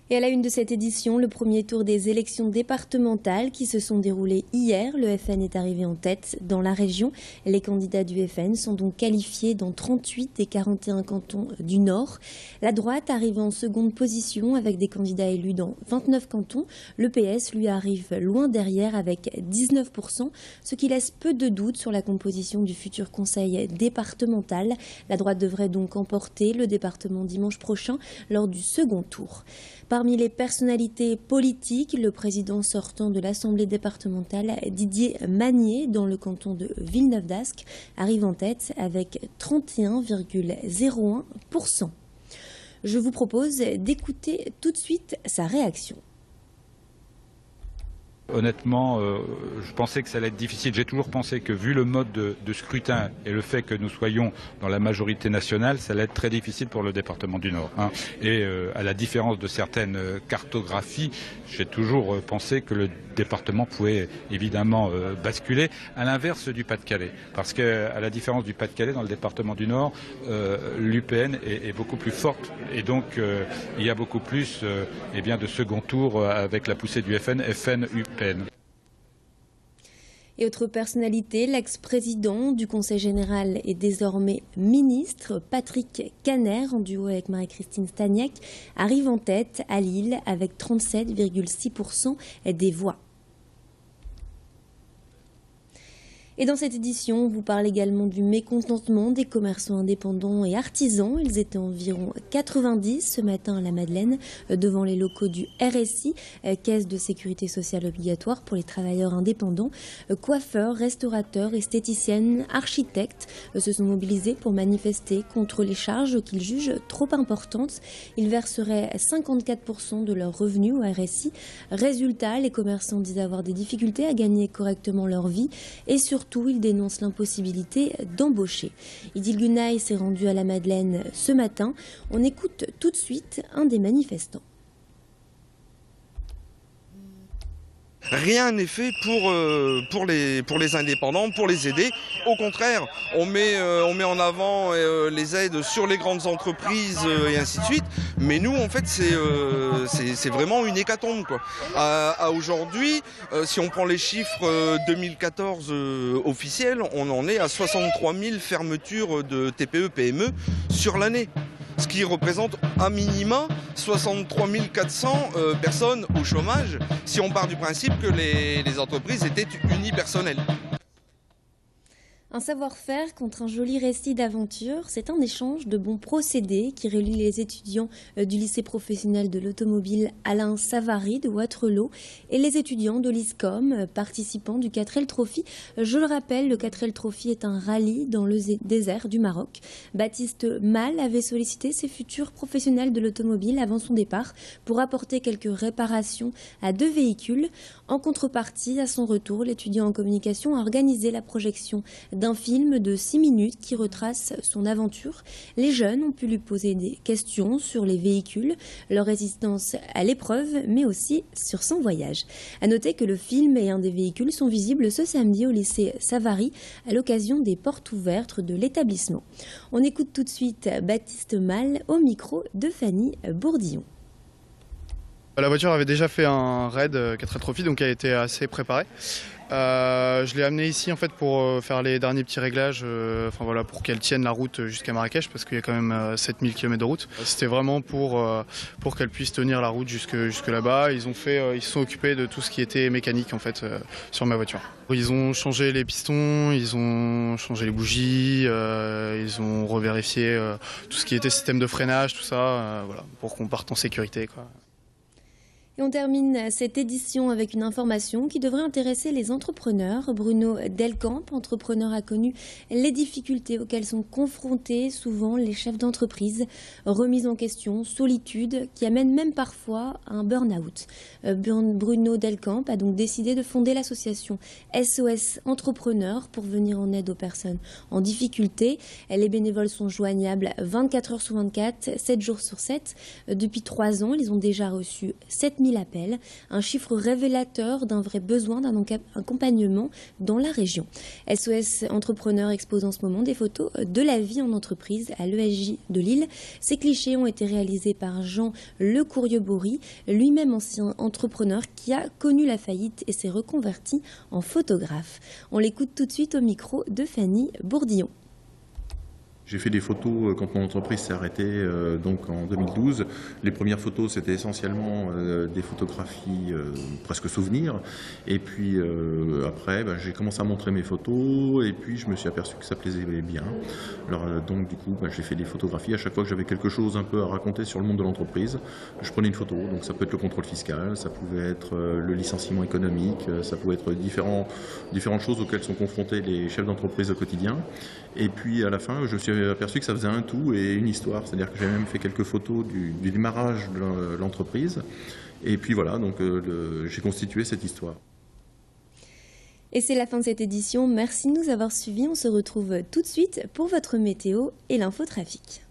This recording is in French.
Et à la une de cette édition, le premier tour des élections départementales qui se sont déroulées hier. Le FN est arrivé en tête dans la région. Les candidats du FN sont donc qualifiés dans 38 des 41 cantons du Nord. La droite arrive en seconde position avec des candidats élus dans 29 cantons. Le PS, lui, arrive loin derrière avec 19%, ce qui laisse peu de doute sur la composition du futur conseil départemental. La droite devrait donc emporter le département dimanche prochain lors du second tour. Parmi les personnalités politiques, le président sortant de l'Assemblée départementale, Didier Magnier, dans le canton de Villeneuve-d'Ascq, arrive en tête avec 31,01%. Je vous propose d'écouter tout de suite sa réaction. Honnêtement, je pensais que ça allait être difficile. J'ai toujours pensé que vu le mode de scrutin et le fait que nous soyons dans la majorité nationale, ça allait être très difficile pour le département du Nord. Et à la différence de certaines cartographies, j'ai toujours pensé que le département pouvait évidemment basculer, à l'inverse du Pas-de-Calais. Parce qu'à la différence du Pas-de-Calais, dans le département du Nord, l'UPN est beaucoup plus forte. Et donc, il y a beaucoup plus de second tour avec la poussée du FN-UPN. Et autre personnalité, l'ex-président du Conseil général et désormais ministre, Patrick Kanner, en duo avec Marie-Christine Staniek, arrive en tête à Lille avec 37,6% des voix. Et dans cette édition, on vous parle également du mécontentement des commerçants indépendants et artisans. Ils étaient environ 90 ce matin à la Madeleine, devant les locaux du RSI, Caisse de sécurité sociale obligatoire pour les travailleurs indépendants. Coiffeurs, restaurateurs, esthéticiennes, architectes se sont mobilisés pour manifester contre les charges qu'ils jugent trop importantes. Ils verseraient 54% de leurs revenus au RSI. Résultat, les commerçants disent avoir des difficultés à gagner correctement leur vie et surtout, il dénonce l'impossibilité d'embaucher. Idil Gunaï s'est rendu à la Madeleine ce matin. On écoute tout de suite un des manifestants. Rien n'est fait pour les indépendants, pour les aider. Au contraire, on met en avant les aides sur les grandes entreprises et ainsi de suite. Mais nous, en fait, c'est vraiment une hécatombe, quoi. À aujourd'hui, si on prend les chiffres 2014 officiels, on en est à 63 000 fermetures de TPE-PME sur l'année. Ce qui représente à minima 63 400 personnes au chômage, si on part du principe que les entreprises étaient unipersonnelles. Un savoir-faire contre un joli récit d'aventure, c'est un échange de bons procédés qui relie les étudiants du lycée professionnel de l'automobile Alain Savary de Wattrelos et les étudiants de l'ISCOM, participants du 4L Trophy. Je le rappelle, le 4L Trophy est un rallye dans le désert du Maroc. Baptiste Mal avait sollicité ses futurs professionnels de l'automobile avant son départ pour apporter quelques réparations à 2 véhicules. En contrepartie, à son retour, l'étudiant en communication a organisé la projection d'un film de 6 minutes qui retrace son aventure. Les jeunes ont pu lui poser des questions sur les véhicules, leur résistance à l'épreuve, mais aussi sur son voyage. À noter que le film et un des véhicules sont visibles ce samedi au lycée Savary à l'occasion des portes ouvertes de l'établissement. On écoute tout de suite Baptiste Mal au micro de Fanny Bourdillon. La voiture avait déjà fait un raid 4L Trophy, donc elle était assez préparée. Je l'ai amenée ici en fait pour faire les derniers petits réglages, pour qu'elle tienne la route jusqu'à Marrakech, parce qu'il y a quand même 7000 km de route. C'était vraiment pour qu'elle puisse tenir la route jusque là-bas. Ils se sont occupés de tout ce qui était mécanique en fait sur ma voiture. Ils ont changé les pistons, ils ont changé les bougies, ils ont revérifié tout ce qui était système de freinage, tout ça, pour qu'on parte en sécurité, quoi. Et on termine cette édition avec une information qui devrait intéresser les entrepreneurs. Bruno Delcamp, entrepreneur, a connu les difficultés auxquelles sont confrontés souvent les chefs d'entreprise. Remise en question, solitude, qui amène même parfois à un burn-out. Bruno Delcamp a donc décidé de fonder l'association SOS Entrepreneurs pour venir en aide aux personnes en difficulté. Les bénévoles sont joignables 24 heures sur 24, 7 jours sur 7. Depuis 3 ans, ils ont déjà reçu 7 000 000 appels, un chiffre révélateur d'un vrai besoin d'un accompagnement dans la région. SOS Entrepreneurs expose en ce moment des photos de la vie en entreprise à l'ESJ de Lille. Ces clichés ont été réalisés par Jean Lecourieux-Bory, lui-même ancien entrepreneur qui a connu la faillite et s'est reconverti en photographe. On l'écoute tout de suite au micro de Fanny Bourdillon. J'ai fait des photos quand mon entreprise s'est arrêtée donc en 2012. Les premières photos, c'était essentiellement des photographies presque souvenirs. Et puis après, j'ai commencé à montrer mes photos et puis je me suis aperçu que ça plaisait bien. Alors donc du coup, j'ai fait des photographies. À chaque fois que j'avais quelque chose un peu à raconter sur le monde de l'entreprise, je prenais une photo. Donc ça peut être le contrôle fiscal, ça pouvait être le licenciement économique, ça pouvait être différentes choses auxquelles sont confrontés les chefs d'entreprise au quotidien. Et puis à la fin, je me suis aperçu que ça faisait un tout et une histoire. C'est-à-dire que j'ai même fait quelques photos du démarrage de l'entreprise. Et puis voilà, donc j'ai constitué cette histoire. Et c'est la fin de cette édition. Merci de nous avoir suivis. On se retrouve tout de suite pour votre météo et l'infotrafic.